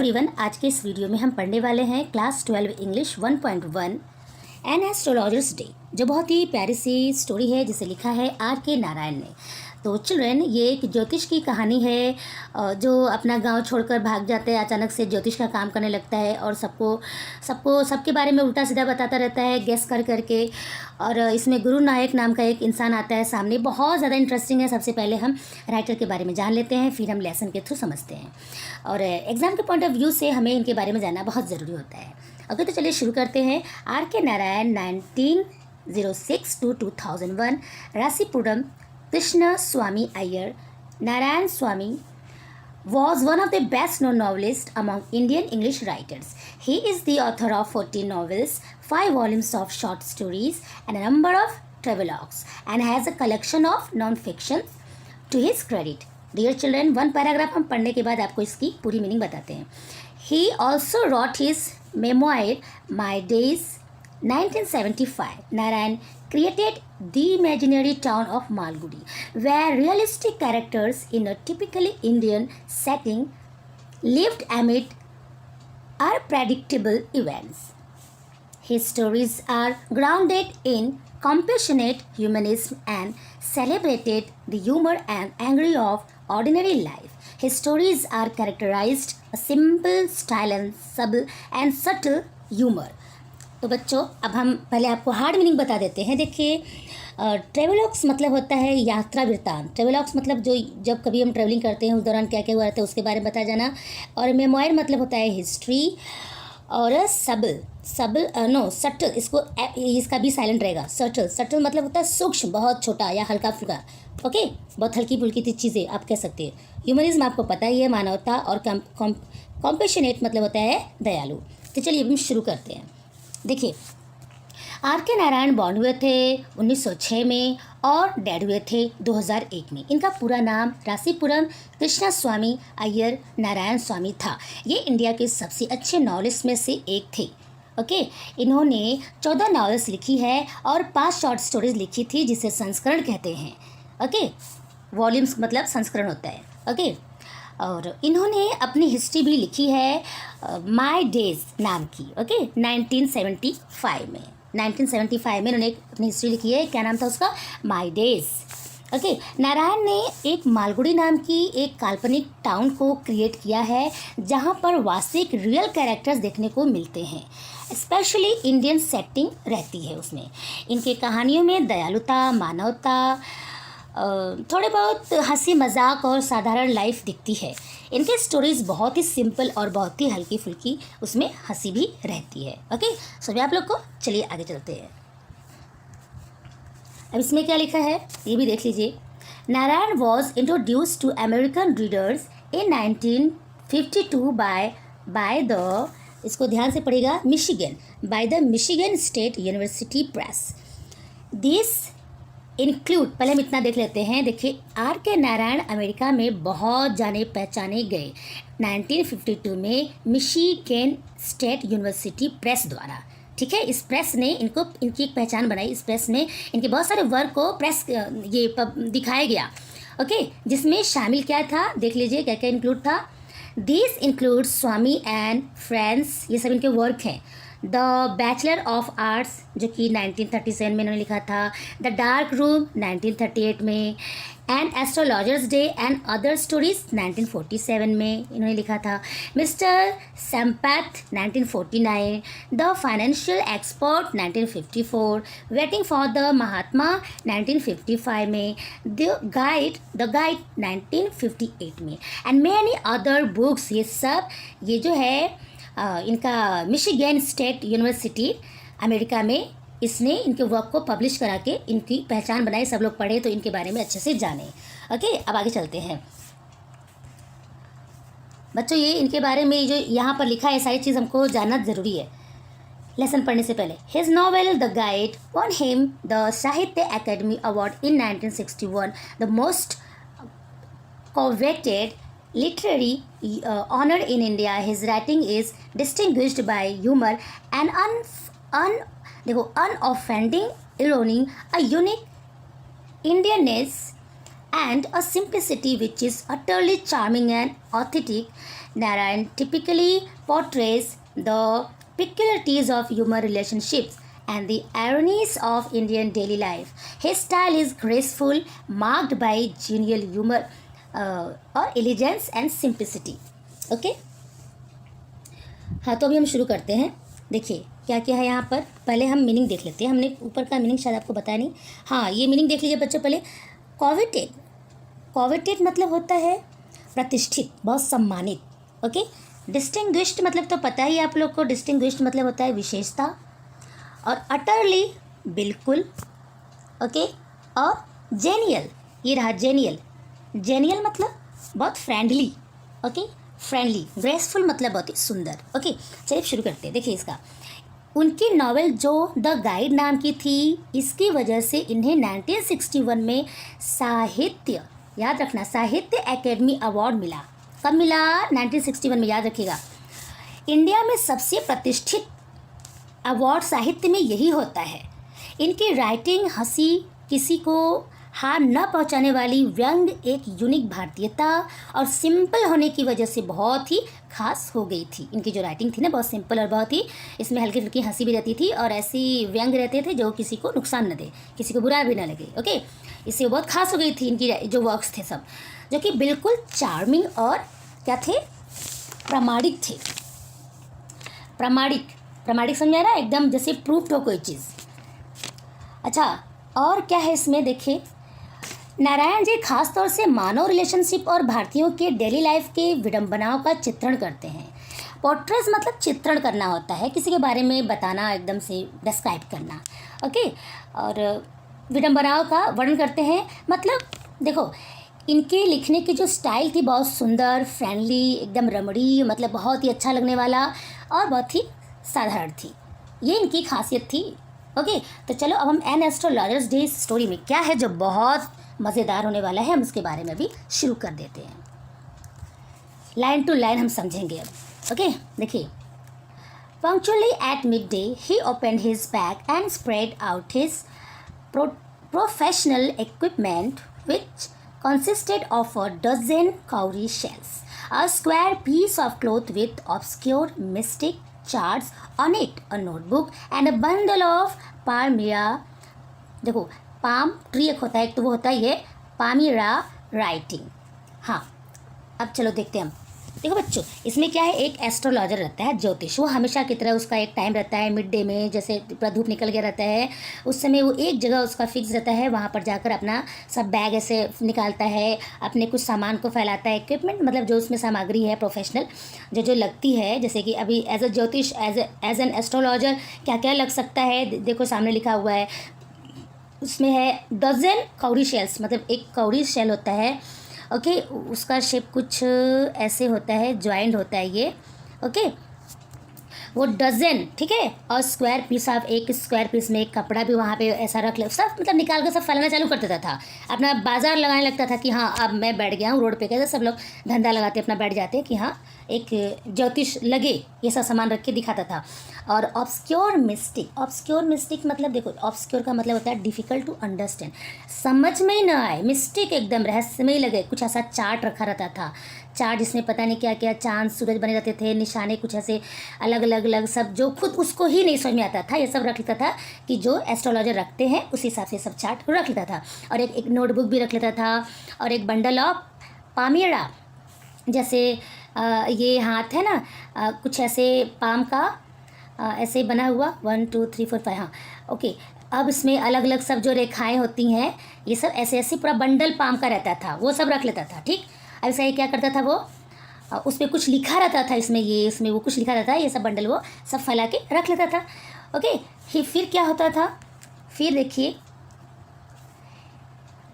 Everyone, आज के इस वीडियो में हम पढ़ने वाले हैं class 12 English 1.1 an astrologers day, जो बहुत ही प्यारी सी स्टोरी है जिसे लिखा है आर के नारायण ने। तो चिल्ड्रन, ये एक ज्योतिष की कहानी है जो अपना गांव छोड़कर भाग जाते हैं, अचानक से ज्योतिष का काम करने लगता है और सबके बारे में उल्टा सीधा बताता रहता है गेस कर करके। और इसमें गुरु नायक नाम का एक इंसान आता है सामने, बहुत ज़्यादा इंटरेस्टिंग है। सबसे पहले हम राइटर के बारे में जान लेते हैं, फिर हम लेसन के थ्रू समझते हैं और एग्ज़ाम के पॉइंट ऑफ व्यू से हमें इनके बारे में जानना बहुत ज़रूरी होता है। ओके, तो चलिए शुरू करते हैं। आर के Narayan 1906 to 2001, Rasipuram, Krishna Swami Iyer. Narayan Swami was one of the best known novelists among Indian English writers. He is the author of 14 novels, 5 volumes of short stories, and a number of travelogues, and has a collection of non-fiction to his credit. Dear children, one paragraph हम पढ़ने के बाद आपको इसकी पूरी meaning बताते हैं. He also wrote his memoir, My Days, 1975. Narayan created the imaginary town of Malgudi, where realistic characters in a typically Indian setting lived amid unpredictable events. His stories are grounded in compassionate humanism and celebrated the humor and angry of ordinary life. His stories are characterized a simple style and subtle humor. तो बच्चों, अब हम पहले आपको hard meaning बता देते हैं। देखिए, ट्रेवलॉग्स मतलब होता है यात्रा वृत्तांत। ट्रेवलॉग्स मतलब जो जब कभी हम ट्रैवलिंग करते हैं उस दौरान क्या क्या हुआ रहता है उसके बारे में बताया जाना। और मेमोयर मतलब होता है हिस्ट्री। और सटल, इसका भी साइलेंट रहेगा। सटल मतलब होता है सूक्ष्म, बहुत छोटा या हल्का फुल्का। ओके, बहुत हल्की फुल्की चीज़ें आप कह सकते हैं। ह्यूमनिज्म आपको पता ही है, मानवता। और कॉम्पेशनेट मतलब होता है दयालु। तो चलिए हम शुरू करते हैं। देखिए, आर के नारायण बॉर्न हुए थे 1906 में और डेड हुए थे 2001 में। इनका पूरा नाम रासीपुरम कृष्णा स्वामी अय्यर नारायण स्वामी था। ये इंडिया के सबसे अच्छे नॉवेलिस्ट में से एक थे। ओके, इन्होंने 14 नॉवेल्स लिखी है और 5 शॉर्ट स्टोरीज लिखी थी, जिसे संस्करण कहते हैं। ओके, वॉल्यूम्स मतलब संस्करण होता है। ओके, और इन्होंने अपनी हिस्ट्री भी लिखी है माय डेज नाम की। ओके, 1975 में 1975 में उन्होंने अपनी हिस्ट्री लिखी है। क्या नाम था उसका? My days. ओके, नारायण ने एक मालगुड़ी नाम की एक काल्पनिक टाउन को क्रिएट किया है, जहां पर वास्तविक रियल कैरेक्टर्स देखने को मिलते हैं। स्पेशली इंडियन सेटिंग रहती है उसमें। इनके कहानियों में दयालुता, मानवता, थोड़े बहुत हंसी मजाक और साधारण लाइफ दिखती है। इनके स्टोरीज़ बहुत ही सिंपल और बहुत ही हल्की फुल्की, उसमें हंसी भी रहती है। ओके, सभी आप लोग को। चलिए आगे चलते हैं। अब इसमें क्या लिखा है ये भी देख लीजिए। Narayan was introduce to American readers in 1952 by the, इसको ध्यान से पढ़ेगा, by the Michigan State University Press. This include, पहले हम इतना देख लेते हैं। देखिए, आर के नारायण अमेरिका में बहुत जाने पहचाने गए 1952 में मिशिगन स्टेट यूनिवर्सिटी प्रेस द्वारा। ठीक है, इस प्रेस ने इनकी एक पहचान बनाई। इस प्रेस में इनके बहुत सारे वर्क को दिखाया गया। ओके, जिसमें शामिल क्या था देख लीजिए, क्या क्या इंक्लूड था। This include Swami and friends, ये सब इनके वर्क हैं। द बैचलर ऑफ आर्ट्स, जो कि 1937 में इन्होंने लिखा था। द डार्क रूम 1938 में। And astrologer's day and other stories 1947 में इन्होंने लिखा था। Mister Sampath 1949। The financial expert 1954। Waiting for the Mahatma 1955 में। द गाइड 1958 में। And many other books. ये जो है इनका मिशिगन स्टेट यूनिवर्सिटी अमेरिका में, इसने इनके वर्क को पब्लिश करा के इनकी पहचान बनाई। सब लोग पढ़े तो इनके बारे में अच्छे से जाने। ओके, अब आगे चलते हैं बच्चों। ये इनके बारे में जो यहाँ पर लिखा है सारी चीज़ हमको जानना ज़रूरी है लेसन पढ़ने से पहले। His novel the guide won him the Sahitya Akademi award in 1961, the most coveted literary honor in India. His writing is distinguished by humor and unoffending irony, a unique Indianness, and a simplicity which is utterly charming and authentic. Narayan typically portrays the peculiarities of human relationships and the ironies of Indian daily life. His style is graceful, marked by genial humor or elegance and simplicity. Okay? हाँ, तो अभी हम शुरू करते हैं. देखिए क्या क्या है यहाँ पर. पहले हम मीनिंग देख लेते हैं. हमने ऊपर का मीनिंग शायद आपको बताया नहीं. हाँ, ये मीनिंग देख लीजिए बच्चों पहले. कॉवेटेड, कॉवेटेड मतलब होता है प्रतिष्ठित, बहुत सम्मानित. ओके. डिस्टिंग्विश्ड मतलब तो पता ही आप लोग को. डिस्टिंग्विश्ड मतलब होता है विशेषता. और अटरली बिल्कुल. ओके. और जेनियल, ये रहा जेनियल. जेनियल मतलब बहुत फ्रेंडली. ओके. फ्रेंडली. ग्रेसफुल मतलब बहुत ही सुंदर. ओके. चलिए शुरू करते हैं. देखिए इसका. उनकी नावल जो द गाइड नाम की थी, इसकी वजह से इन्हें 1961 में साहित्य, याद रखना, साहित्य एकेडमी अवार्ड मिला. कब मिला? 1961 में, याद रखिएगा. इंडिया में सबसे प्रतिष्ठित अवार्ड साहित्य में यही होता है. इनकी राइटिंग हंसी, किसी को हार न पहुंचाने वाली व्यंग, एक यूनिक भारतीयता और सिंपल होने की वजह से बहुत ही खास हो गई थी. इनकी जो राइटिंग थी ना, बहुत सिंपल और बहुत ही, इसमें हल्की फुल्की हंसी भी रहती थी और ऐसी व्यंग रहते थे जो किसी को नुकसान न दे, किसी को बुरा भी ना लगे. ओके. इससे बहुत खास हो गई थी इनकी जो वर्क्स थे सब, जो कि बिल्कुल चार्मिंग और क्या थे, प्रामाणिक थे. प्रामाणिक, प्रामाणिक समझ रहा है, एकदम जैसे प्रूफ्ड हो कोई चीज़. अच्छा, और क्या है इसमें देखिए. नारायण जी खास तौर से मानव रिलेशनशिप और भारतीयों के डेली लाइफ के विडंबनाओं का चित्रण करते हैं. पोर्ट्रेस मतलब चित्रण करना होता है, किसी के बारे में बताना, एकदम से डिस्क्राइब करना. ओके. और विडंबनाओं का वर्णन करते हैं. मतलब देखो, इनके लिखने की जो स्टाइल थी बहुत सुंदर, फ्रेंडली, एकदम रमणीय, मतलब बहुत ही अच्छा लगने वाला और बहुत ही साधारण थी. ये इनकी खासियत थी. ओके. तो चलो अब हम एन एस्ट्रोलॉजर्स डे स्टोरी में क्या है जो बहुत मज़ेदार होने वाला है, हम उसके बारे में भी शुरू कर देते हैं. लाइन टू लाइन हम समझेंगे अब. ओके. देखिए. Punctually at mid day he opened his bag and spread out his professional equipment which consisted of a dozen cowrie shells, a square piece of cloth with obscure mystic charts on it, a notebook and a bundle of palmyra. देखो, palm tree एक होता है, एक तो वो होता है ये पामीरा राइटिंग. हाँ, अब चलो देखते हैं हम. देखो बच्चों, इसमें क्या है, एक एस्ट्रोलॉजर रहता है, ज्योतिष. वो हमेशा की तरह उसका एक टाइम रहता है मिड डे में, जैसे पूरा धूप निकल गया रहता है उस समय वो एक जगह उसका फिक्स रहता है, वहाँ पर जाकर अपना सब बैग ऐसे निकालता है, अपने कुछ सामान को फैलाता है. इक्विपमेंट मतलब जो उसमें सामग्री है प्रोफेशनल जो जो लगती है, जैसे कि अभी एज अ ज्योतिष, एज एन एस्ट्रोलॉजर क्या क्या लग सकता है. देखो सामने लिखा हुआ है, उसमें है डजन कौड़ी शेल्स, मतलब एक कौड़ी शेल होता है. ओके. उसका शेप कुछ ऐसे होता है, ज्वाइंट होता है ये. ओके. वो डजन, ठीक है. और स्क्वायर पीस, आप एक स्क्वायर पीस में एक कपड़ा भी वहाँ पे ऐसा रख ले, सब मतलब निकाल कर सब फैलाना चालू कर देता था. अपना बाजार लगाने लगता था कि हाँ अब मैं बैठ गया हूँ रोड पे. कैसे सब लोग धंधा लगाते अपना बैठ जाते कि हाँ एक ज्योतिष लगे, ये सब सामान रख के दिखाता था. और ऑब्सक्योर मिस्टिक, ऑब्सक्योर मिस्टिक मतलब देखो, ऑब्सक्योर का मतलब होता है डिफ़िकल्ट टू अंडरस्टैंड, समझ में ही ना आए. मिस्टिक एकदम रहस्यमय लगे. कुछ ऐसा चार्ट रखा रहता था, चार्ट जिसमें पता नहीं क्या क्या चांद सूरज बने रहते थे, निशाने कुछ ऐसे अलग अलग अलग सब, जो खुद उसको ही नहीं समझ में आता था. ये सब रख लेता था कि जो एस्ट्रोलॉजर रखते हैं उस हिसाब से सब चार्ट रख लेता था. और एक नोटबुक भी रख लेता था. और एक बंडल ऑफ पामीरा, जैसे ये हाथ है ना, कुछ ऐसे पाम का ऐसे बना हुआ 1 2 3 4 5. हाँ. ओके. अब इसमें अलग अलग सब जो रेखाएं होती हैं, ये सब ऐसे ऐसे पूरा बंडल पाम का रहता था, वो सब रख लेता था. ठीक. अब ऐसा ये क्या करता था, वो उस पर कुछ लिखा रहता था, इसमें ये, इसमें वो कुछ लिखा रहता है, ये सब बंडल वो सब फैला के रख लेता था. ओके. फिर क्या होता था, फिर देखिए,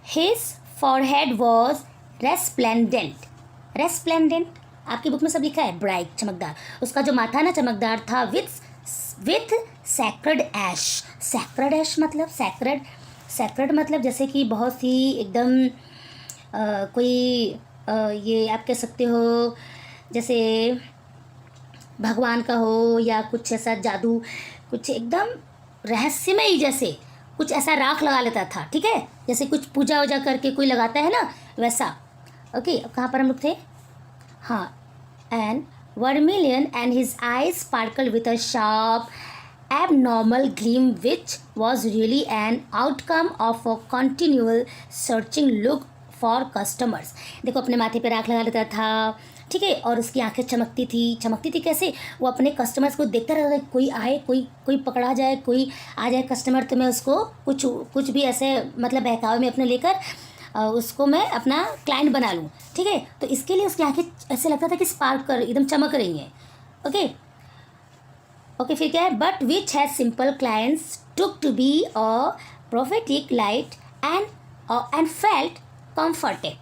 his forehead was resplendent. Resplendent आपकी बुक में सब लिखा है, ब्राइट, चमकदार. उसका जो माथा ना चमकदार था. With sacred ash. Sacred ash मतलब सैक्रेड मतलब जैसे कि बहुत ही एकदम कोई ये आप कह सकते हो जैसे भगवान का हो, या कुछ ऐसा जादू, कुछ एकदम रहस्यमय, जैसे कुछ ऐसा राख लगा लेता था. ठीक है. जैसे कुछ पूजा वूजा करके कोई लगाता है ना, वैसा. ओके. अब कहाँ पर हम लोग थे. हाँ, and vermilion, and his eyes sparkled with a sharp, abnormal gleam, which was really an outcome of a continual searching look for customers. देखो अपने माथे पे राख लगा लेता था, ठीक है, और उसकी आंखें चमकती थी कैसे, वो अपने कस्टमर्स को देखता रहता था, कोई आए, कोई पकड़ा जाए, कोई आ जाए कस्टमर, तो मैं उसको कुछ भी ऐसे मतलब बहकावे में अपने लेकर उसको मैं अपना क्लाइंट बना लूँ, ठीक है। तो इसके लिए उसकी आंखें ऐसे लगता था कि स्पार्क कर एकदम चमक रही हैं। ओके, फिर क्या है, but which has simple clients took to be a prophetic light and felt comforted.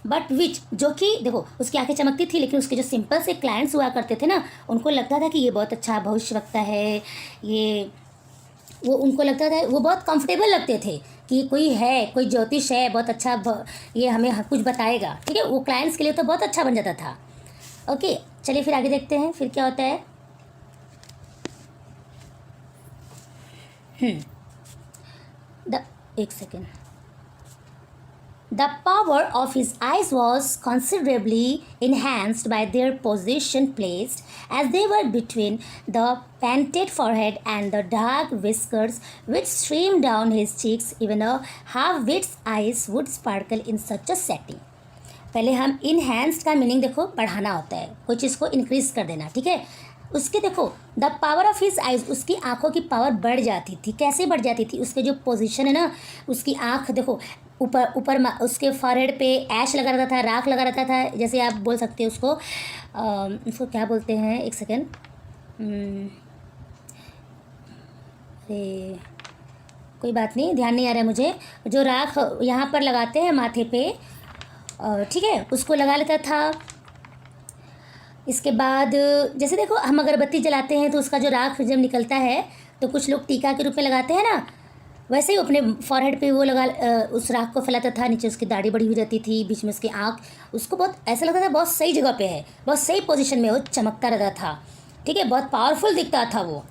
But which, जो कि देखो उसकी आंखें चमकती थी, लेकिन उसके जो सिंपल से क्लाइंट्स हुआ करते थे ना, उनको लगता था कि ये बहुत अच्छा भविष्य रखता है, ये वो उनको लगता था, वो बहुत कंफर्टेबल लगते थे कि कोई ज्योतिष है, बहुत अच्छा ये हमें कुछ बताएगा, ठीक है। वो क्लाइंट्स के लिए तो बहुत अच्छा बन जाता था। ओके, चलिए फिर आगे देखते हैं फिर क्या होता है। एक second. The power of his eyes was considerably enhanced by their position placed as they were between the painted forehead and the dark whiskers which streamed down his cheeks. Even a half-wit's eyes would sparkle in such a setting. पहले हम enhanced का meaning देखो बढ़ाना होता है, कोई चीज़ को increase कर देना, ठीक है। उसके देखो the power of his eyes, उसकी आंखों की पावर बढ़ जाती थी। कैसे बढ़ जाती थी, उसके जो पोजीशन है ना, उसकी आंख देखो ऊपर उसके फॉरहेड पे ऐश लगा रहता था, राख लगा रहता था, जैसे आप बोल सकते हैं उसको क्या बोलते हैं, एक सेकेंड, अरे कोई बात नहीं, ध्यान नहीं आ रहा है मुझे। जो राख यहाँ पर लगाते हैं माथे पे, ठीक है, उसको लगा लेता था। इसके बाद जैसे देखो हम अगरबत्ती जलाते हैं तो उसका जो राख जब निकलता है तो कुछ लोग टीका के रूप में लगाते हैं ना, वैसे ही अपने फॉरहेड पे वो उस राख को फैलाता था। नीचे उसकी दाढ़ी बड़ी हुई रहती थी, बीच में उसकी आँख, उसको बहुत ऐसा लगता था बहुत सही जगह पे है, बहुत सही पोजीशन में वो चमकता रहता था, ठीक है, बहुत पावरफुल दिखता था वो।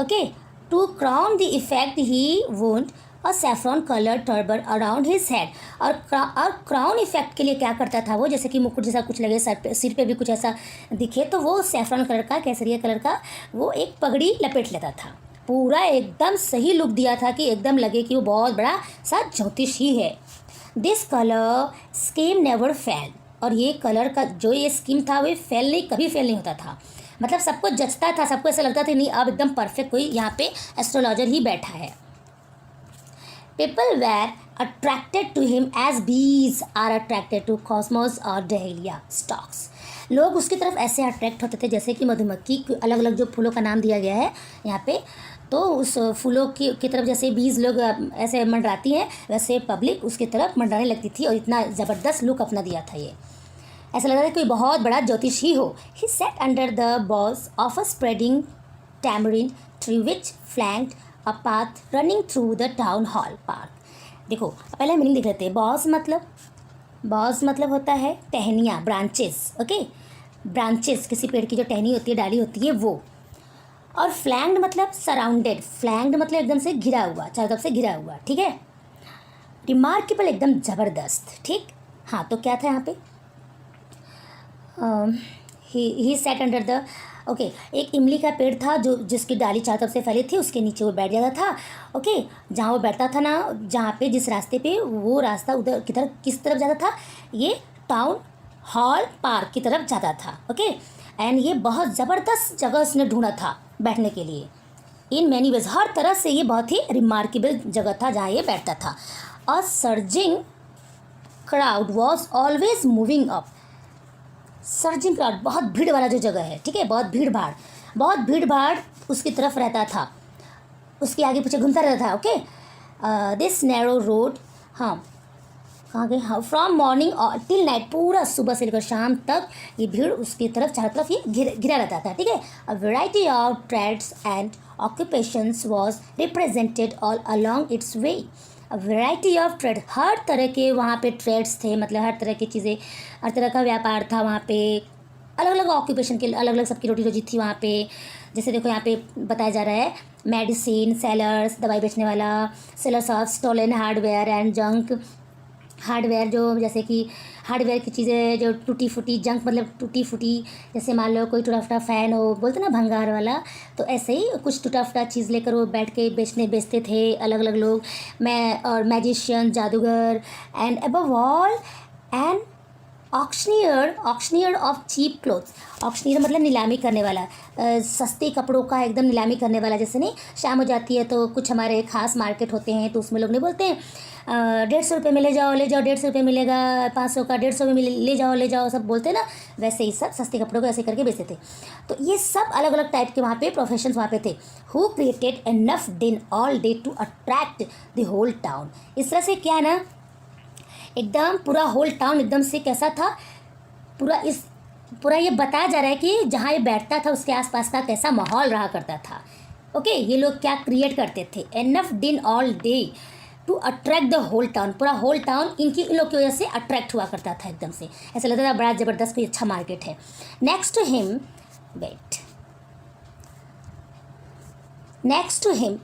Okay, to crown the effect he would a saffron colour turban around his head. और क्राउन इफेक्ट के लिए क्या करता था वो, जैसे कि मुकुट जैसा कुछ लगे सिर पे भी कुछ ऐसा दिखे, तो वो सैफ्रॉन कलर का, केसरिया कलर का वो एक पगड़ी लपेट लेता था। पूरा एकदम सही लुक दिया था कि एकदम लगे कि वो बहुत बड़ा सा ज्योतिष ही है। This colour scheme never fail, और ये कलर का जो ये स्कीम था वो कभी फेल नहीं होता था। मतलब सबको जचता था, सबको ऐसा लगता था नहीं अब एकदम परफेक्ट कोई यहाँ पे एस्ट्रोलॉजर ही बैठा है। People were attracted to him as bees are attracted to cosmos or dahlia stalks. लोग उसकी तरफ ऐसे अट्रैक्ट होते थे जैसे कि मधुमक्खी, अलग अलग जो फूलों का नाम दिया गया है यहाँ पे, तो उस फूलों की तरफ जैसे बीज लोग ऐसे मंडराती हैं, वैसे पब्लिक उसकी तरफ मंडराने लगती थी, और इतना ज़बरदस्त लुक अपना दिया था ये, ऐसा लग रहा था कोई बहुत बड़ा ज्योतिष ही हो। He sat under the boughs of a spreading tamarind tree which flanked a path running through the town hall park. देखो पहले मीनिंग देख लेते हैं। बॉज मतलब होता है टहनियाँ, ब्रांचेस, ओके, ब्रांचेस किसी पेड़ की जो टहनी होती है, डाली होती है वो। और फ्लैंक्ड मतलब सराउंडेड, फ्लैंक्ड मतलब एकदम से घिरा हुआ, चारों तरफ से घिरा हुआ, ठीक है। रिमार्केबल एकदम ज़बरदस्त, ठीक। हाँ, तो क्या था यहाँ पे, ही सेट अंडर द, ओके, एक इमली का पेड़ था जो जिसकी डाली चारों तरफ से फैली थी, उसके नीचे वो बैठ जाता था। ओके, जहाँ वो बैठता था ना, जहाँ पे जिस रास्ते पे, वो रास्ता उधर किस तरफ जाता था, ये टाउन हॉल पार्क की तरफ जाता था। ओके, एंड ये बहुत ज़बरदस्त जगह उसने ढूंढा था बैठने के लिए। इन मैनी वेज, हर तरह से ये बहुत ही रिमार्केबल जगह था जहाँ ये बैठता था। और surging crowd was always moving up, surging crowd बहुत भीड़ वाला जो जगह है, ठीक है, बहुत भीड़ भाड़ उसकी तरफ रहता था, उसके आगे पीछे घूमता रहता था। ओके, दिस नैरो रोड, हाँ कहाँ गए, हाँ, फ्रॉम मॉर्निंग टिल नाइट, पूरा सुबह से लेकर शाम तक ये भीड़ उसकी तरफ चारों तरफ ये घिरा रहता था, ठीक है। A variety of trades and occupations was represented all along its way. Variety of trade, हर तरह के वहाँ पे ट्रेड्स थे, मतलब हर तरह की चीज़ें, हर तरह का व्यापार था वहाँ पे, अलग अलग ऑक्यूपेशन के अलग अलग सबकी रोटी रोजी थी वहाँ पे। जैसे देखो यहाँ पे बताया जा रहा है, मेडिसिन सेलर्स, दवाई बेचने वाला, sellers of stolen hardware and junk, hardware जो जैसे कि हार्डवेयर की चीज़ें जो टूटी फूटी जंक मतलब टूटी फूटी, जैसे मान लो कोई टूटा फूटा फ़ैन हो, बोलते ना भंगार वाला, तो ऐसे ही कुछ टूटा फूटा चीज़ लेकर वो बैठ के बेचते थे अलग अलग लोग। मैं और मैजिशियन, जादूगर, and above all and auctioneer of cheap clothes. Auctioneer मतलब नीलामी करने वाला, सस्ते कपड़ों का एकदम नीलामी करने वाला। जैसे नहीं, शाम हो जाती है तो कुछ हमारे खास मार्केट होते हैं, तो उसमें लोग नहीं बोलते हैं 150 रुपये में ले जाओ 150 रुपये मिलेगा, 500 का 150 में ले जाओ सब बोलते हैं ना, वैसे ही सब सस्ते कपड़ों को ऐसे करके बेचते थे। तो ये सब अलग अलग टाइप के वहाँ पे प्रोफेशंस वहाँ पे थे। Who created enough din all day to attract the whole town. इस तरह से क्या है ना, एकदम पूरा होल टाउन एकदम से कैसा था, पूरा ये बताया जा रहा है कि जहाँ ये बैठता था उसके आसपास का कैसा माहौल रहा करता था। ओके, ये लोग क्या क्रिएट करते थे, enough din all day to attract the whole town. पूरा होल टाउन इन लोग की वजह से अट्रैक्ट हुआ करता था, एकदम से ऐसा लगता था बड़ा ज़बरदस्त कोई अच्छा मार्केट है। नेक्स्ट टू हिम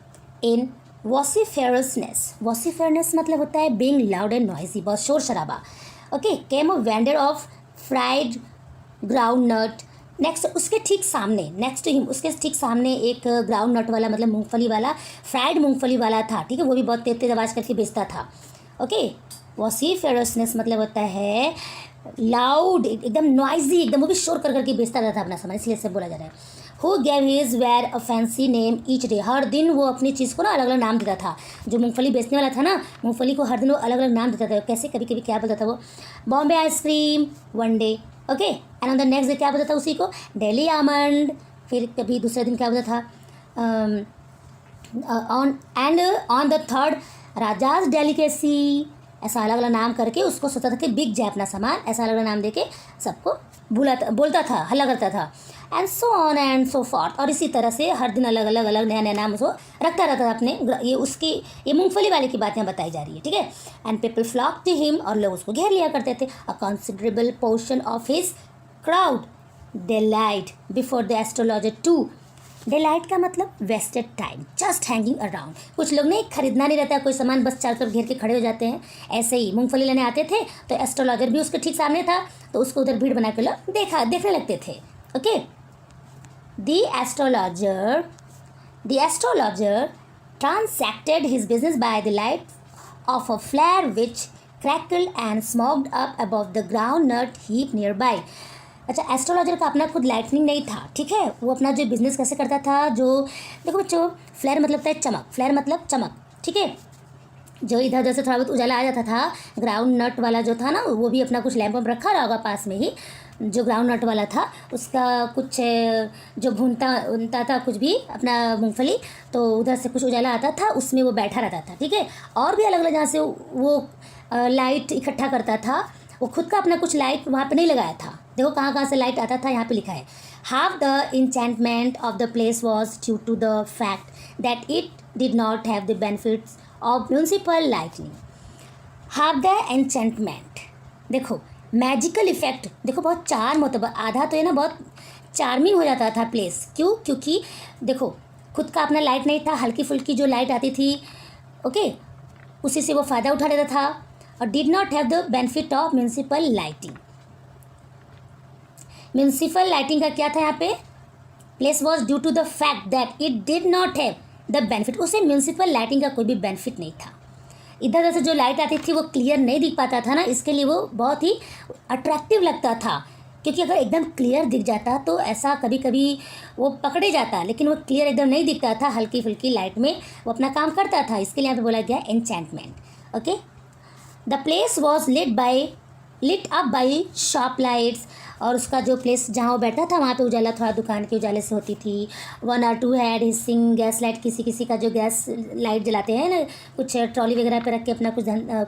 इन वॉसिफेरनेस मतलब होता है बीइंग लाउड एंड नॉइजी, बहुत शोर शराबा। Okay, came a vendor of fried ground nut. Next उसके ठीक सामने एक ग्राउंड नट वाला मतलब मूंगफली वाला, फ्राइड मूंगफली वाला था, ठीक है, वो भी बहुत तेज तेज आवाज़ करके बेचता था। ओके, वॉसिफेरसनेस मतलब होता है लाउड, एकदम नॉइजी, एकदम वो भी शोर कर करके बेचता रहता था अपना सामान, इसलिए से बोला जा रहा है। Who gave his ware a fancy name each day. हर दिन वो अपनी चीज़ को ना अलग अलग नाम देता था। जो मूंगफली बेचने वाला था ना, मूंगफली को हर दिन वो अलग अलग नाम देता था। कैसे, कभी कभी क्या बोलता था वो, Bombay ice cream one day, okay, and on the next day क्या बोलता था उसी को, दिल्ली आमंड। फिर कभी दूसरे दिन क्या बोलता था, on the third rajas delicacy. ऐसा अलग अलग नाम करके उसको सोचता था कि बिक जाए अपना सामान, ऐसा अलग अलग नाम देके सबको बोलता था, हल्ला करता था, and so on and so forth. और इसी तरह से हर दिन अलग अलग नया नया नाम उसको रखता रहता था अपने। ये मूंगफली वाले की बात यहाँ बताई जा रही है, ठीक है। And people flock to him, और लोग उसको घेर लिया करते थे। A considerable portion of his crowd delight before the astrologer too. Delight का मतलब wasted time, just hanging around. कुछ लोग नहीं, खरीदना नहीं रहता कोई सामान, बस चारों तरफ घेर के खड़े हो जाते हैं। ऐसे ही मूंगफली लेने आते थे तो एस्ट्रोलॉजर भी उसके ठीक सामने था, तो उसको उधर भीड़ बना के लोग देखने लगते थे। Okay, the astrologer transacted his business by the light of a flare which crackled and smoked up above the groundnut heap nearby। अच्छा, एस्ट्रोलॉजर का अपना खुद लाइटनिंग नहीं था, ठीक है। वो अपना जो बिज़नेस कैसे करता था, जो देखो बच्चों, फ्लेयर मतलब होता है चमक, फ्लेयर मतलब चमक, ठीक है। जो इधर उधर से थोड़ा बहुत उजाला आ जाता था, ग्राउंड नट वाला जो था ना, वो भी अपना कुछ लैंप वैम्प रखा रहा होगा पास में ही। जो ग्राउंड नट वाला था उसका कुछ जो भूनता था कुछ भी अपना मूंगफली, तो उधर से कुछ उजाला आता था, उसमें वो बैठा रहता था, ठीक है। और भी अलग अलग जहाँ से वो लाइट इकट्ठा करता था। वो खुद का अपना कुछ लाइट वहाँ पे नहीं लगाया था। देखो कहाँ कहाँ से लाइट आता था, यहाँ पे लिखा है। Half the enchantment of the place was due to the fact that it did not have the benefits of municipal lightning. Half the enchantment, देखो मैजिकल इफेक्ट, देखो बहुत चार्म होता है, आधा तो ये ना बहुत चार्मिंग हो जाता था प्लेस। क्यों? क्योंकि देखो खुद का अपना लाइट नहीं था, हल्की फुल्की जो लाइट आती थी, ओके, उसी से वो फ़ायदा उठा लेता था। और did not have the benefit of municipal lighting. Municipal lighting का क्या था यहाँ पे, place was due to the fact that it did not have the benefit. उसे म्यूनसिपल लाइटिंग का कोई भी बेनिफिट नहीं था। इधर उधर से जो लाइट आती थी वो क्लियर नहीं दिख पाता था ना, इसके लिए वो बहुत ही अट्रैक्टिव लगता था। क्योंकि अगर एकदम क्लियर दिख जाता तो ऐसा कभी कभी वो पकड़े जाता, लेकिन वो क्लियर एकदम नहीं दिखता था, हल्की फुल्की लाइट में वो अपना काम करता था। इसके लिए यहाँ पे बोला गया enchantment. Okay, the place was lit up by shop lights. और उसका जो प्लेस जहाँ वो बैठा था वहाँ पे उजाला थोड़ा दुकान के उजाले से होती थी। 1 or 2 had hissing gas light, किसी का जो गैस लाइट जलाते हैं ना, कुछ ट्रॉली वगैरह पे रख के अपना कुछ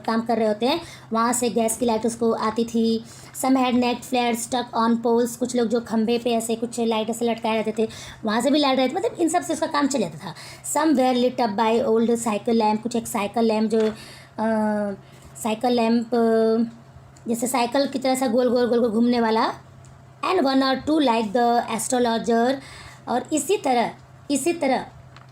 काम कर रहे होते हैं, वहाँ से गैस की लाइट उसको आती थी। Some had naked flare stuck on poles, कुछ लोग जो खंभे पे ऐसे कुछ लाइट ऐसे लटकाए रहते थे, वहाँ से भी लाइट रहती, मतलब इन सब से उसका काम चल जाता था। Some were lit up by old cycle lamp, कुछ एक साइकिल लैम्प जो साइकिल लैम्प जैसे साइकिल की तरह सा गोल गोल गोल गोल घूमने वाला। And 1 or 2 like the astrologer. और इसी तरह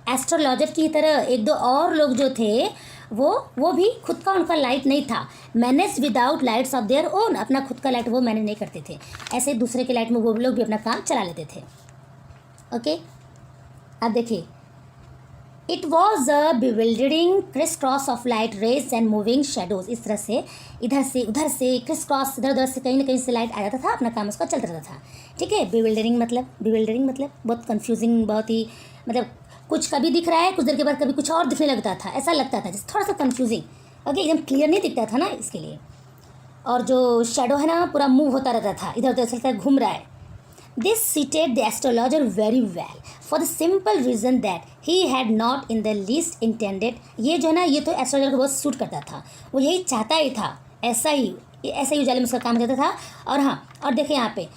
एस्ट्रोलॉजर की तरह एक दो और लोग जो थे वो भी खुद का उनका लाइट नहीं था, manage without lights of their own, अपना खुद का लाइट वो मैनेज नहीं करते थे, ऐसे दूसरे के लाइट में वो लोग भी अपना काम चला लेते थे। ओके, अब देखिए, it was a bewildering crisscross of light rays and moving shadows. इस तरह से इधर से उधर से क्रिस क्रॉस, इधर उधर से कहीं ना कहीं से लाइट आ जाता था, अपना काम उसका चलता रहता था। ठीक है, बिविल्डरिंग मतलब बहुत कंफ्यूजिंग, बहुत ही मतलब कुछ कभी दिख रहा है, कुछ देर के बाद कभी कुछ और दिखने लगता था, ऐसा लगता था जैसे थोड़ा सा कंफ्यूजिंग। ओके, एकदम क्लियर नहीं दिखता था ना, इसके लिए। और जो शेडो है ना, पूरा मूव होता रहता था, इधर उधर चलता घूम रहा है। This suited the astrologer very well for the simple reason that he had not in the least intended, ये जो है ना, ये तो एस्ट्रोलॉजर को बहुत सूट करता था, वो यही चाहता ही था, ऐसा ही उजाले में उसका काम करता था। और हाँ, और देखिए यहाँ पे,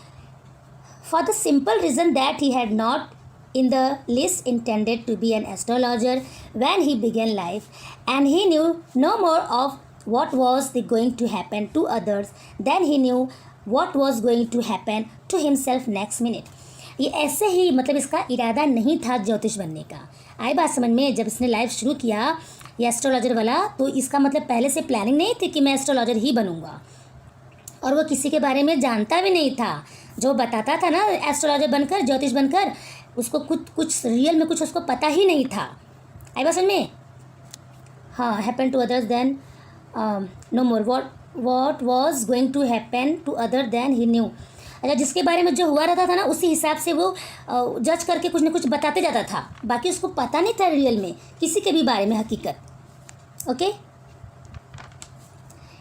for the simple reason that he had not in the least intended to be an astrologer when he began life, and he knew no more of what was going to happen to others than he knew what was going to happen to himself next minute। ये ऐसे ही, मतलब इसका इरादा नहीं था ज्योतिष बनने का। आई बात समझ में? जब इसने लाइफ शुरू किया ये एस्ट्रोलॉजर वाला, तो इसका मतलब पहले से प्लानिंग नहीं थी कि मैं एस्ट्रोलॉजर ही बनूंगा, और वो किसी के बारे में जानता भी नहीं था। जो बताता था ना एस्ट्रोलॉजर बनकर, ज्योतिष बनकर, उसको कुछ रियल में कुछ उसको पता ही नहीं था। आई बात समझ में? हाँ, happen to others than no more, what was going to happen to other than he knew. अच्छा, जिसके बारे में जो हुआ रहता था ना, उसी हिसाब से वो जज करके कुछ न कुछ बताते जाता था, बाकी उसको पता नहीं था रियल में किसी के भी बारे में हकीकत। Okay,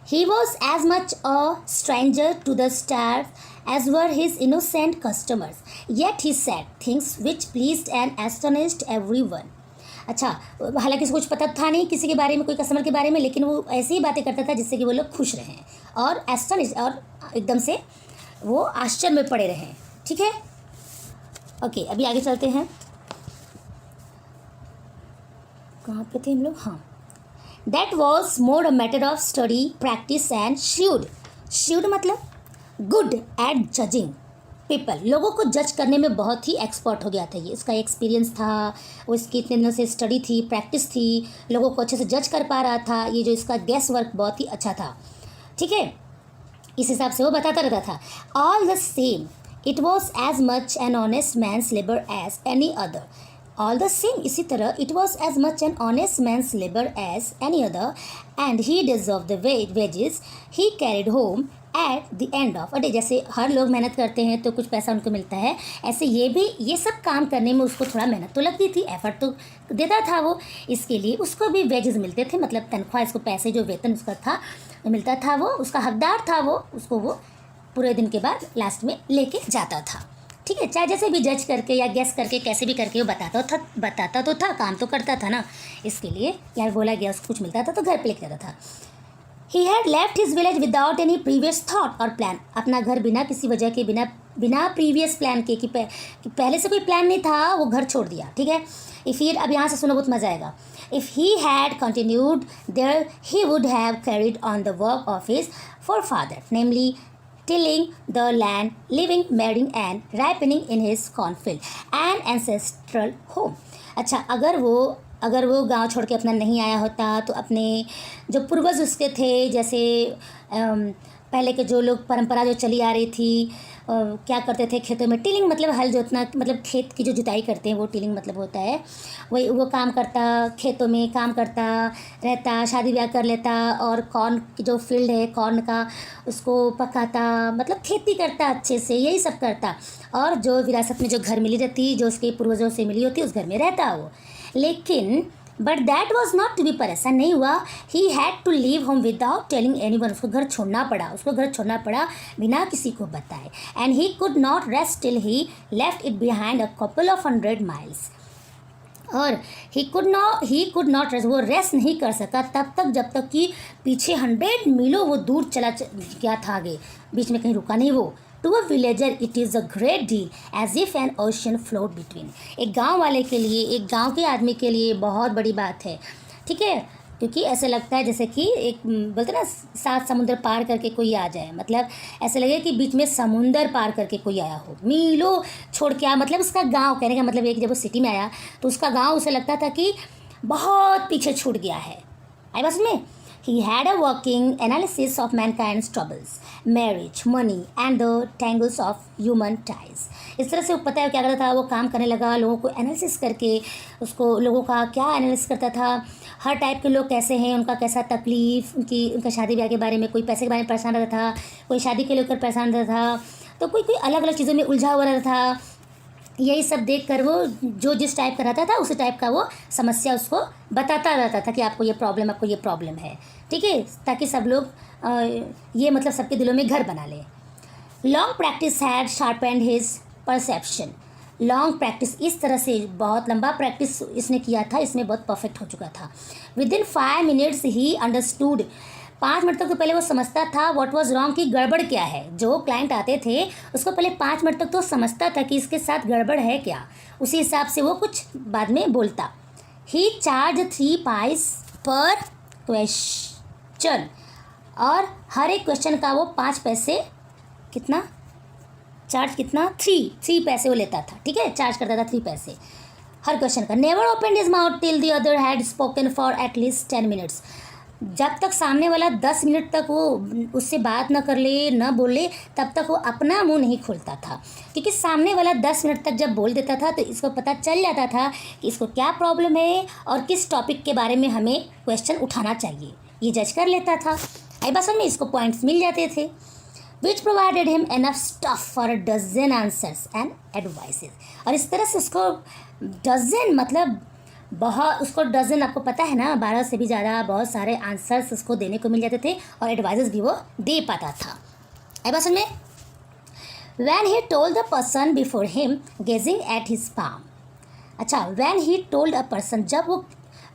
he was as much a stranger to the stars as were his innocent customers, yet he said things which pleased and astonished everyone। अच्छा, हालांकि उसको कुछ पता था नहीं किसी के बारे में, कोई कस्टमर के बारे में, लेकिन वो ऐसी ही बातें करता था जिससे कि वो लोग खुश रहें और एस्टनिश, और एकदम से वो आश्चर्य में पड़े रहें। ठीक है, ओके, अभी आगे चलते हैं। कहाँ पे थे हम लोग? हाँ, that was more a matter of study, practice and shrewd मतलब गुड एट जजिंग पीपल। लोगों को जज करने में बहुत ही एक्सपर्ट हो गया था ये, इसका एक्सपीरियंस था, वो इसकी इतने दिनों से स्टडी थी, प्रैक्टिस थी, लोगों को अच्छे से जज कर पा रहा था। ये जो इसका गेस वर्क बहुत ही अच्छा था। ठीक है, इस हिसाब से वो बताता रहता था। All the same it was as much an honest man's labour as any other. All the same, इसी तरह, it was as much an honest man's labour as any other, and he deserve the wages he carried home at the end of a day. जैसे हर लोग मेहनत करते हैं तो कुछ पैसा उनको मिलता है, ऐसे ये सब काम करने में उसको थोड़ा मेहनत तो लगती थी, एफर्ट तो देता था वो, इसके लिए उसको भी वेजेस मिलते थे, मतलब तनख्वाह, इसको पैसे, जो वेतन उसका था मिलता था, वो उसका हकदार था, वो उसको वो पूरे दिन के बाद लास्ट में लेके जाता था। ठीक है, चाहे जैसे भी जज करके या गेस करके कैसे भी करके वो बताता तो था, काम तो करता था ना, इसके लिए यार बोला गया उसको कुछ मिलता था तो घर पे लेके जाता था। He had left his village without any previous thought और प्लान। अपना घर बिना किसी वजह के, बिना प्रीवियस प्लान के, कि पहले से कोई प्लान नहीं था, वो घर छोड़ दिया। ठीक है, अब यहाँ से सुनो, बहुत मज़ा आएगा। If he had continued there, he would have carried on the work of his forefather, namely tilling the land, living, marrying and ripening in his cornfield, an ancestral home। अच्छा, अगर वो गांव छोड़ के अपना नहीं आया होता तो अपने जो पूर्वज उसके थे, जैसे पहले के जो लोग परंपरा जो चली आ रही थी, क्या करते थे खेतों में, टिलिंग मतलब हल जोतना, मतलब खेत की जो जुताई करते हैं वो टिलिंग मतलब होता है। वही वो काम करता, खेतों में काम करता रहता, शादी ब्याह कर लेता, और कॉर्न की जो फील्ड है कॉर्न का, उसको पकाता, मतलब खेती करता अच्छे से, यही सब करता। और जो विरासत में जो घर मिली रहती, जो उसके पूर्वजों से मिली होती, उस घर में रहता वो। लेकिन but that was not to be, पर ऐसा नहीं हुआ। He had to leave home without telling anyone. उसको घर छोड़ना पड़ा बिना किसी को बताए। And he could not rest till he left it behind a couple of 100 miles. और ही कुड नॉट रेस्ट, वो रेस्ट नहीं कर सका तब तक जब तक कि पीछे 100 मीलों वो दूर चला गया था, आगे बीच में कहीं रुका नहीं वो। To a villager it is a great deal as if an ocean float between. एक गांव वाले के लिए, एक गांव के आदमी के लिए बहुत बड़ी बात है। ठीक है, क्योंकि ऐसे लगता है जैसे कि एक बोलते ना 7 समुंदर पार करके कोई आ जाए, मतलब ऐसे लगे कि बीच में समुंदर पार करके कोई आया हो, मीलों छोड़ के आया। मतलब उसका गांव, कहने का मतलब एक, जब वो सिटी में आया तो उसका गांव उसे लगता था कि बहुत पीछे छूट गया है, आई बस में he had a working analysis of mankind's troubles, marriage, money and the tangles of human ties. इस तरह से वो पता है क्या करता था, वो काम करने लगा, लोगों को एनालिसिस करके उसको लोगों का क्या एनालिसिस करता था, हर टाइप के लोग कैसे हैं, उनका कैसा तकलीफ़, उनका शादी ब्याह के बारे में, कोई पैसे के बारे में परेशान रहता था, कोई शादी के लेकर परेशान रहता था, तो कोई कोई अलग अलग चीज़ों में उलझा हुआ रहता था। यही सब देख कर वो जो जिस टाइप का रहता था उसी टाइप का वो समस्या उसको बताता रहता था कि आपको ये प्रॉब्लम, आपको ये प्रॉब्लम है, ठीक है, ताकि सब लोग ये मतलब सबके दिलों में घर बना ले। Long practice had sharpened his perception. Long practice, इस तरह से बहुत लंबा प्रैक्टिस इसने किया था, इसमें बहुत परफेक्ट हो चुका था। Within 5 minutes he understood, 5 minute तक तो पहले वो समझता था व्हाट वाज रॉन्ग, कि गड़बड़ क्या है। जो क्लाइंट आते थे उसको पहले 5 मिनट तक तो समझता था कि इसके साथ गड़बड़ है क्या, उसी हिसाब से वो कुछ बाद में बोलता। ही चार्ज 3 पाइस पर क्वेश्चन, और हर एक क्वेश्चन का वो 5 पैसे, कितना चार्ज, कितना 3 पैसे वो लेता था, ठीक है, चार्ज करता था 3 पैसे हर क्वेश्चन का। Never open his mouth till the other had spoken for at least 10 minutes. जब तक सामने वाला 10 मिनट तक वो उससे बात ना कर ले, ना बोले, तब तक वो अपना मुंह नहीं खोलता था, क्योंकि सामने वाला 10 मिनट तक जब बोल देता था तो इसको पता चल जाता था कि इसको क्या प्रॉब्लम है और किस टॉपिक के बारे में हमें क्वेश्चन उठाना चाहिए, ये जज कर लेता था। आई बात समझ में, इसको पॉइंट्स मिल जाते थे। Which provided him enough stuff for 12 answers and advices. और इस तरह से उसको 12 मतलब बहुत, उसको डजन, आपको पता है ना, 12 से भी ज़्यादा बहुत सारे आंसर्स उसको देने को मिल जाते थे और एडवाइजेस भी वो दे पाता था। आई बात समझ में। When he told the person before him gazing at his palm. अच्छा, when he told a person, जब वो,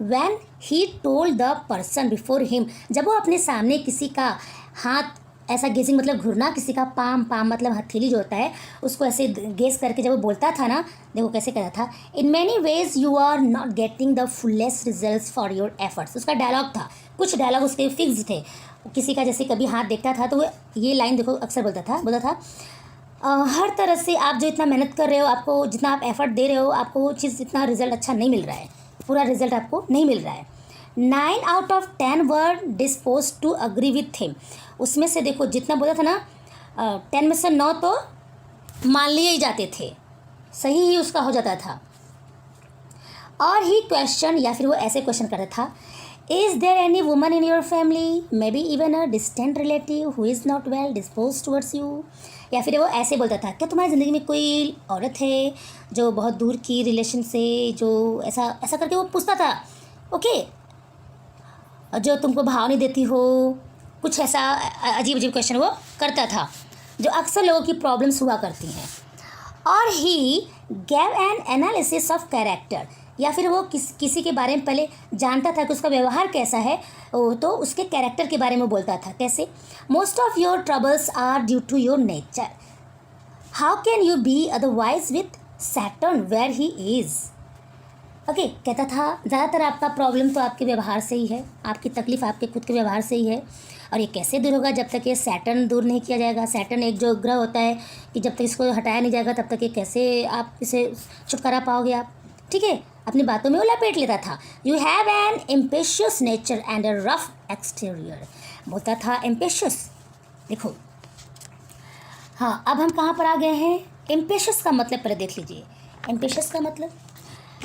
when he told the person before him, जब वो अपने सामने किसी का हाथ ऐसा गेजिंग मतलब घूरना, किसी का पाम, पाम मतलब हथेली जो होता है, उसको ऐसे गेज करके जब वो बोलता था ना, देखो कैसे कहता था, in many ways you are not getting the fullest results for your efforts. उसका डायलॉग था, कुछ डायलॉग उसके फिक्स थे। किसी का जैसे कभी हाथ देखता था तो वो ये लाइन देखो अक्सर बोलता था, हर तरह से आप जो इतना मेहनत कर रहे हो, आपको जितना आप एफर्ट दे रहे हो, आपको वो चीज़ इतना रिजल्ट अच्छा नहीं मिल रहा है, पूरा रिजल्ट आपको नहीं मिल रहा है। 9 out of 10 were dispose to agree with him. उसमें से देखो जितना बोला था ना, 10 में से 9 तो मान लिए ही जाते थे, सही ही उसका हो जाता था। और ही क्वेश्चन, या फिर वो ऐसे क्वेश्चन करता था, is there any woman in your family, maybe even a distant relative who is not well dispose towards you. या फिर वो ऐसे बोलता था, क्या तुम्हारी ज़िंदगी में कोई औरत है जो बहुत दूर की रिलेशन से, जो ऐसा ऐसा करके वो पूछता था, ओके, जो तुमको भाव नहीं देती हो, कुछ ऐसा अजीब अजीब क्वेश्चन वो करता था जो अक्सर लोगों की प्रॉब्लम्स हुआ करती हैं। और he gave an analysis of character, या फिर वो किसी के बारे में पहले जानता था कि उसका व्यवहार कैसा है, तो उसके कैरेक्टर के बारे में बोलता था। कैसे, most of your troubles are due to your nature, how can you be otherwise with Saturn where he is. Okay, कहता था ज़्यादातर आपका प्रॉब्लम तो आपके व्यवहार से ही है, आपकी तकलीफ़ आपके खुद के व्यवहार से ही है, और ये कैसे दूर होगा जब तक ये सैटर्न दूर नहीं किया जाएगा। सैटर्न एक जो ग्रह होता है कि जब तक इसको हटाया नहीं जाएगा तब तक ये कैसे आप इसे छुटकारा पाओगे आप, ठीक है, अपनी बातों में वो लपेट लेता था। You have an impetuous nature and a rough exterior, बोलता था इम्पेशियस। देखो, हाँ, अब हम कहाँ पर आ गए हैं। इम्पेशियस का मतलब पहले देख लीजिए। इम्पेशियस का मतलब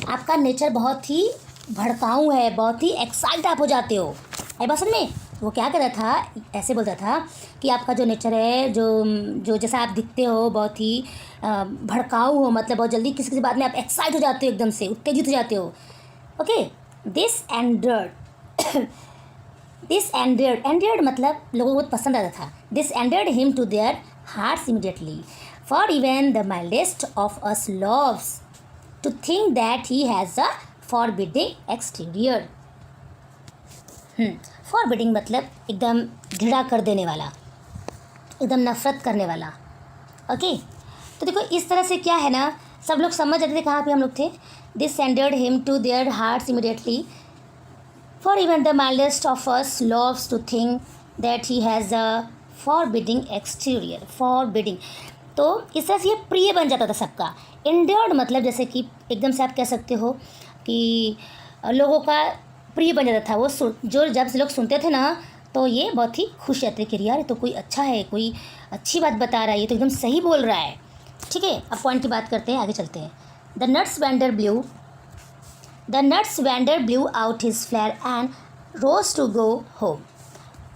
आपका नेचर बहुत ही भड़काऊ है, बहुत ही एक्साइट आप हो जाते हो। आई बात समझ में। वो क्या करता था, ऐसे बोलता था कि आपका जो नेचर है, जो जैसा आप दिखते हो, बहुत ही भड़काऊ हो, मतलब बहुत जल्दी किसी किसी बात में आप एक्साइट हो जाते हो, एकदम से उत्तेजित हो जाते हो। ओके, दिस एंडर्ड मतलब लोगों को बहुत पसंद आता था। This endeared him to their hearts immediately, for even the mildest of us loves to think that he has a forbidding exterior। forbidding मतलब एकदम घृणा कर देने वाला, एकदम नफरत करने वाला। ओके, तो देखो इस तरह से क्या है ना, सब लोग समझ जाते थे कहाँ पे हम लोग थे। This endeared him to their hearts immediately, for even the mildest of us loves to think that he has a forbidding exterior. Forbidding तो इस तरह से ये प्रिय बन जाता था सबका। इंड्योर्ड मतलब जैसे कि एकदम से आप कह सकते हो कि लोगों का प्रिय बन जाता था। वो जो जब लोग सुनते थे ना तो ये बहुत ही खुश रहते कि यार ये तो कोई अच्छा है, कोई अच्छी बात बता रहा है, ये तो एकदम सही बोल रहा है। ठीक है, अब पॉइंट की बात करते हैं, आगे चलते हैं। The nuts vendor blew out his flare and rose to go home.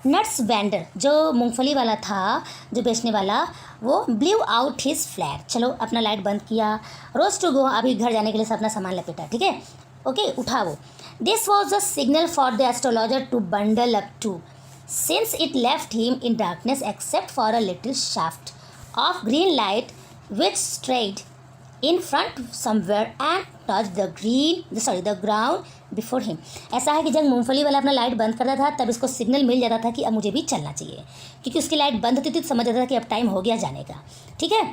Nuts vendor जो मूंगफली वाला था, जो बेचने वाला, वो ब्लू आउट हिज फ्लेयर, चलो अपना लाइट बंद किया, रोज टू गो, अभी घर जाने के लिए अपना सामान लपेटा। ठीक है, ओके, उठा वो। This was the signal for the astrologer to bundle up too, since it left him in darkness except for a little shaft of green light which strayed in front somewhere and touched the ground before him। ऐसा है कि जब मूंगफली वाला अपना light बंद करता था तब इसको सिग्नल मिल जाता था कि अब मुझे भी चलना चाहिए, क्योंकि उसकी लाइट बंद होती थी तो समझ जाता था कि अब टाइम हो गया जाने का। ठीक है,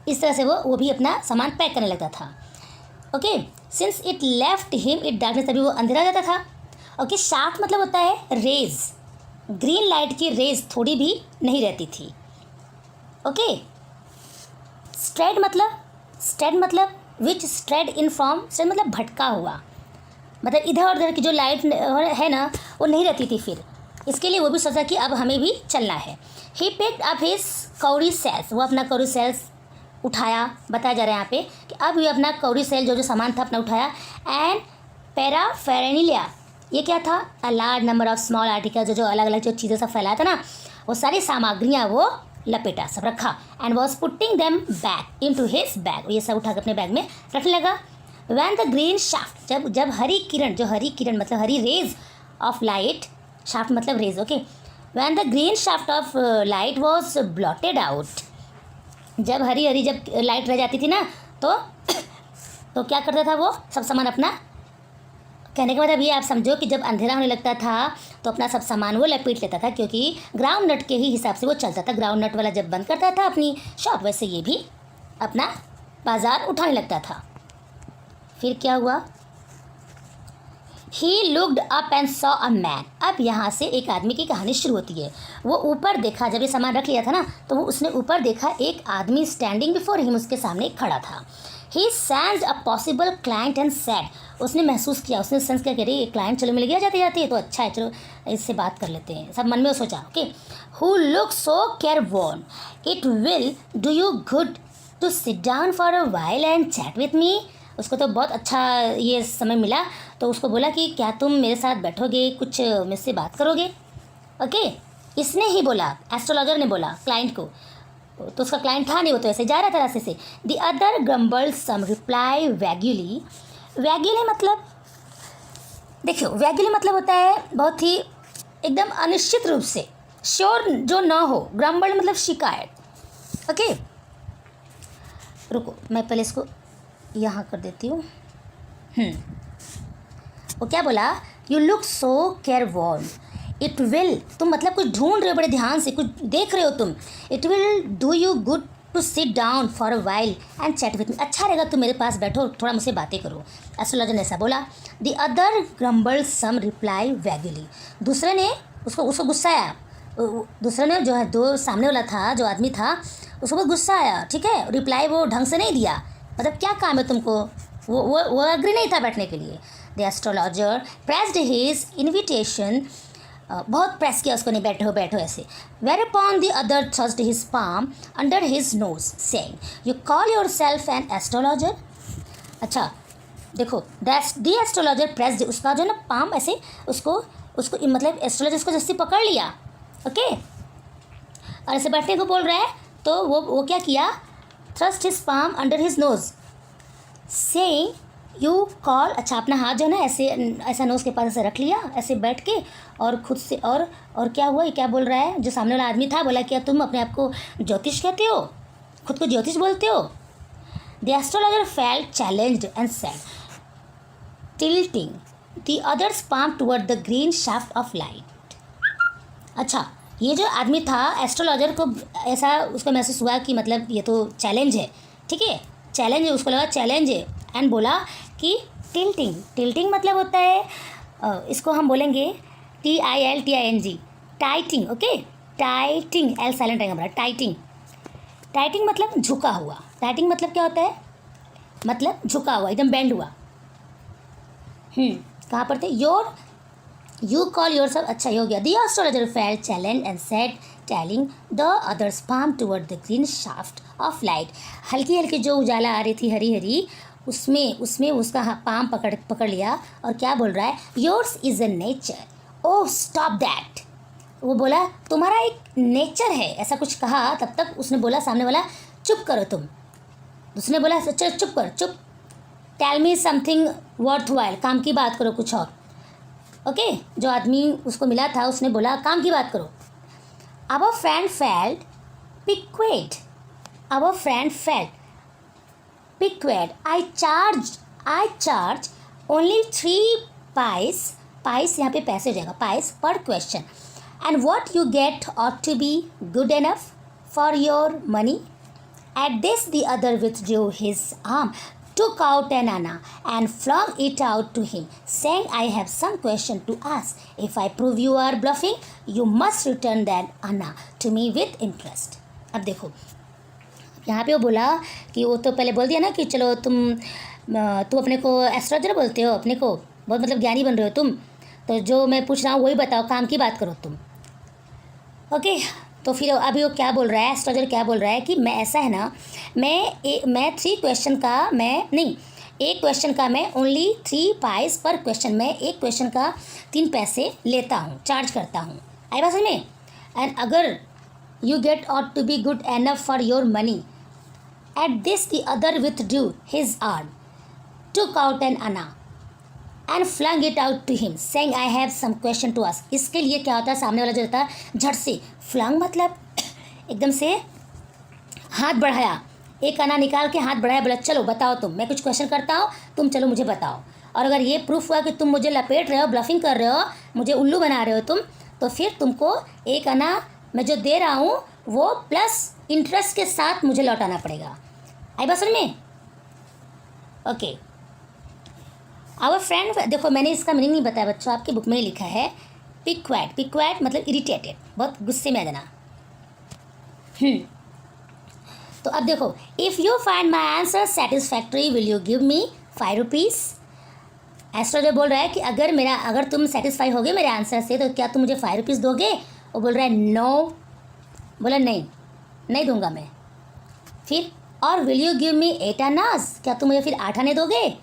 इस तरह से वो भी अपना सामान पैक करने लगता था। Okay, since it left him in darkness, तभी वो अंधेरा हो जाता था। ओके, शाफ्ट मतलब होता है रेज, ग्रीन लाइट की रेज थोड़ी भी नहीं रहती थी। ओके, स्ट्रेड मतलब विच स्ट्रेड इन फ्रॉम, स्ट्रेड मतलब भटका हुआ, मतलब इधर उधर की जो लाइट है ना वो नहीं रहती थी। फिर इसके लिए वो भी सोचा कि अब हमें भी चलना है। ही पिक्ड अप हिज कौड़ी सेल्स, वो अपना कौड़ी सेल्स उठाया, बताया जा रहा है यहाँ पे कि अब ये अपना कौड़ी सेल जो सामान था अपना उठाया। एंड पैराफेरेनिलिया, ये क्या था, a large number of small article, जो अलग अलग जो चीज़ें सब फैलाया था ना, वो सारी सामग्रियाँ वो लपेटा, सब रखा। And was putting them back into his bag, ये सब उठा के अपने बैग में रखने लगा। वैन द ग्रीन शाफ्ट, जब हरी किरण, जो हरी किरण मतलब हरी रेज ऑफ लाइट, शाफ्ट मतलब rays. Okay, when the green shaft of light was blotted out, जब हरी जब लाइट रह जाती थी ना तो क्या करता था वो, सब सामान अपना, कहने के मतलब ये आप समझो कि जब अंधेरा होने लगता था तो अपना सब सामान वो लपेट लेता था, क्योंकि ग्राउंड नट के ही हिसाब से वो चलता था। ग्राउंड नट वाला जब बंद करता था अपनी शॉप, वैसे ये भी अपना बाजार उठाने लगता था। फिर क्या हुआ, he looked up and saw a man, अब यहाँ से एक आदमी की कहानी शुरू होती है। वो ऊपर देखा, जब ये सामान रख लिया था ना तो वो उसने ऊपर देखा, एक आदमी स्टैंडिंग बिफोर हिम, उसके सामने खड़ा था। He sensed a possible client and said, उसने महसूस किया, उसने सेंस किया कि अरे ये क्लाइंट चलो मिल गया जाते जाते है तो अच्छा है, चलो इससे बात कर लेते हैं, सब मन में सोचा। Okay, you look so careworn, it will do you good to sit down for a while and chat with me. उसको तो बहुत अच्छा ये समय मिला, तो उसको बोला कि क्या तुम मेरे साथ बैठोगे, कुछ मुझसे बात करोगे। ओके, इसने ही बोला, एस्ट्रोलॉजर ने बोला क्लाइंट को, तो उसका क्लाइंट था नहीं, वो तो ऐसे जा रहा था रास्ते से। द अदर ग्रम्बल्ड सम रिप्लाई वैग्यूली, वैग्यूली मतलब देखियो, वैग्यूली मतलब होता है बहुत ही एकदम अनिश्चित रूप से, श्योर जो ना हो। ग्रम्बल्ड मतलब शिकायत। ओके, रुको मैं पहले इसको यहाँ कर देती हूँ। वो क्या बोला, you look so careworn, it will, तुम मतलब कुछ ढूंढ रहे हो बड़े ध्यान से, कुछ देख रहे हो तुम। It will do you good to sit down for a while and chat with me, अच्छा रहेगा तुम मेरे पास बैठो, थोड़ा मुझसे बातें करो। एस्ट्रोलॉजर ने ऐसा बोला। द अदर ग्रम्बल्ड सम रिप्लाई वैग्यूली, दूसरे ने उसको गुस्सा आया, दूसरे ने जो है, दो सामने वाला था जो आदमी था उसको बहुत गुस्सा आया। ठीक है, रिप्लाई वो ढंग से नहीं दिया, मतलब क्या काम है तुमको, वो एग्री नहीं था बैठने के लिए। The astrologer pressed his invitation, बहुत प्रेस किया उसको, नहीं बैठो ऐसे। Whereupon the other thrust his palm under his nose saying, you call yourself an astrologer. अच्छा देखो, द एस्ट्रोलॉजर प्रेस्ड, उसका जो ना पाम ऐसे उसको मतलब एस्ट्रोलॉजर उसको जैसे पकड़ लिया। ओके, और ऐसे बैठने को बोल रहा है, तो वो क्या किया, thrust his palm under his nose saying you call, अच्छा अपना हाथ जो है ना ऐसा नोज़ के पास ऐसे रख लिया, ऐसे बैठ के, और खुद से और क्या हुआ, ये क्या बोल रहा है, जो सामने वाला आदमी था बोला, क्या तुम अपने आप को ज्योतिष कहते हो, खुद को ज्योतिष बोलते हो। The astrologer felt challenged and said, tilting the others palm toward the green shaft of light. अच्छा, ये जो आदमी था एस्ट्रोलॉजर को ऐसा उसको महसूस हुआ कि मतलब ये तो चैलेंज है। ठीक है, चैलेंज है, उसको लगा चैलेंज है, एंड बोला कि टिल्टिंग मतलब होता है, इसको हम बोलेंगे TILTING, टाइटिंग। ओके, टाइटिंग, एल साइलेंट रहेगा हमारा, टाइटिंग मतलब झुका हुआ। टाइटिंग मतलब क्या होता है, मतलब झुका हुआ, एकदम बेंड हुआ। कहाँ पर थे? यू कॉल योर सेल्फ, अच्छा ये हो गया। The astrologer felt challenge and said telling the others palm toward the green shaft of light. हल्की हल्की जो उजाला आ रही थी हरी हरी, उसमें उसका पाम पकड़ लिया और क्या बोल रहा है? Yours is a nature, oh stop that. वो बोला तुम्हारा एक नेचर है, ऐसा कुछ कहा। तब तक उसने बोला, सामने वाला, चुप करो तुम। उसने बोला चुप कर, चुप। Tell me something worthwhile, काम की बात करो कुछ और। ओके जो आदमी उसको मिला था उसने बोला काम की बात करो। Our friend felt piqued, our friend felt piqued, I charge only 3 pice, pice यहाँ पे पैसे हो जाएगा, पाइस पर question, and what you get ought to be good enough for your money. At this, the other withdrew his arm, took out an anna, and flung it out to him, saying, I have some question to ask. If I prove you are bluffing, you must return that anna to me with interest. अब देखो यहाँ पे वो बोला कि वो तो पहले बोल दिया ना कि चलो तुम अपने को एस्ट्रोलॉजर बोलते हो, अपने को बहुत मतलब ज्ञानी बन रहे हो तुम, तो जो मैं पूछ रहा हूँ वही बताओ, काम की बात करो तुम। ओके तो फिर अभी वो क्या बोल रहा है, एस्ट्रोलॉजर क्या बोल रहा है कि मैं ऐसा है ना, मैं 3 क्वेश्चन का एक क्वेश्चन का मैं ओनली 3 पाइस पर क्वेश्चन, मैं एक क्वेश्चन का 3 पैसे लेता हूँ, चार्ज करता हूँ। आई बात समझ में? एंड अगर you get ought to be good enough for your money. At this the other withdrew his arm, took out an anna and flung it out to him, saying I have some question to ask. इसके लिए क्या होता है, सामने वाला जो होता है झट से, फ्लंग मतलब एकदम से हाथ बढ़ाया, एक आना निकाल के हाथ बढ़ाया, बोला चलो बताओ तुम, मैं कुछ क्वेश्चन करता हूँ, तुम चलो मुझे बताओ। और अगर ये प्रूफ हुआ कि तुम मुझे लपेट रहे हो, ब्लफिंग कर रहे हो, मुझे उल्लू बना रहे हो तुम, तो फिर तुमको एक आना मैं जो दे रहा हूँ वो प्लस इंटरेस्ट के साथ मुझे लौटाना पड़ेगा। आई बात समझ में? ओके आवर फ्रेंड, देखो मैंने इसका मीनिंग नहीं बताया बच्चों, आपकी बुक में ही लिखा है पिक्वेट मतलब इरिटेटेड, बहुत गुस्से में आ जाना। तो अब देखो, if you find my answer satisfactory will you give me 5 rupees. Astrologer बोल रहा है कि अगर तुम सेटिस्फाई होगे मेरे आंसर से तो क्या तुम मुझे 5 रुपीज़ दोगे? वो बोल रहा है नो, बोला नहीं दूंगा मैं। फिर और विल यू गिव मी 8 आनाज, क्या तुम मुझे फिर 8 आने दोगे?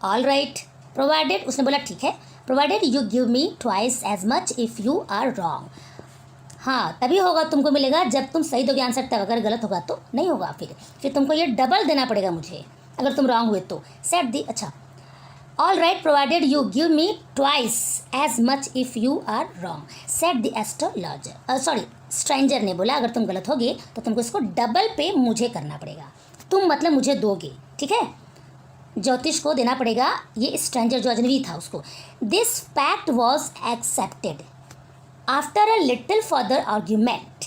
ऑल राइट प्रोवाइडेड, उसने बोला ठीक है, provided you give me twice as much if you are wrong. हाँ तभी होगा, तुमको मिलेगा जब तुम सही दोगे आंसर, तब अगर गलत होगा तो नहीं होगा, फिर तुमको ये डबल देना पड़ेगा मुझे अगर तुम रॉन्ग हुए तो। सेट दी, अच्छा all right provided you give me twice as much if you are wrong, said the astrologer, sorry stranger ने बोला अगर तुम गलत होगे तो तुमको इसको डबल पे मुझे करना पड़ेगा, तुम मतलब मुझे दोगे, ठीक है, ज्योतिष को देना पड़ेगा, ये स्ट्रेंजर जो अजनबी था उसको। This pact was accepted after a little further argument,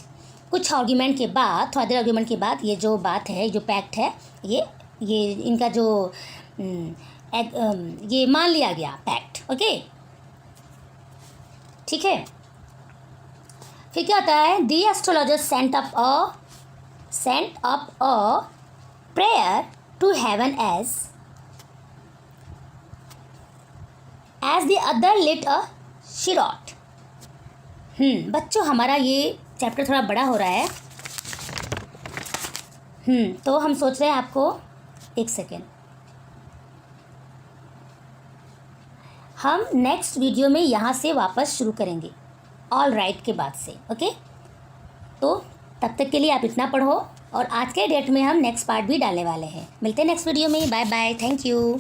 कुछ आर्ग्यूमेंट के बाद, थोड़ा देर आर्ग्यूमेंट के बाद ये जो बात है, जो पैक्ट है, ये इनका जो ये मान लिया गया पैक्ट। ओके ठीक है, फिर क्या होता है, the astrologer sent up a prayer to heaven as the other lit a cheroot. बच्चों हमारा ये चैप्टर थोड़ा बड़ा हो रहा है, तो हम सोच रहे हैं आपको, एक सेकेंड, हम नेक्स्ट वीडियो में यहाँ से वापस शुरू करेंगे ऑल राइट के बाद से। ओके तो तब तक के लिए आप इतना पढ़ो, और आज के डेट में हम नेक्स्ट पार्ट भी डालने वाले हैं। मिलते हैं नेक्स्ट वीडियो में, बाय बाय, थैंक यू।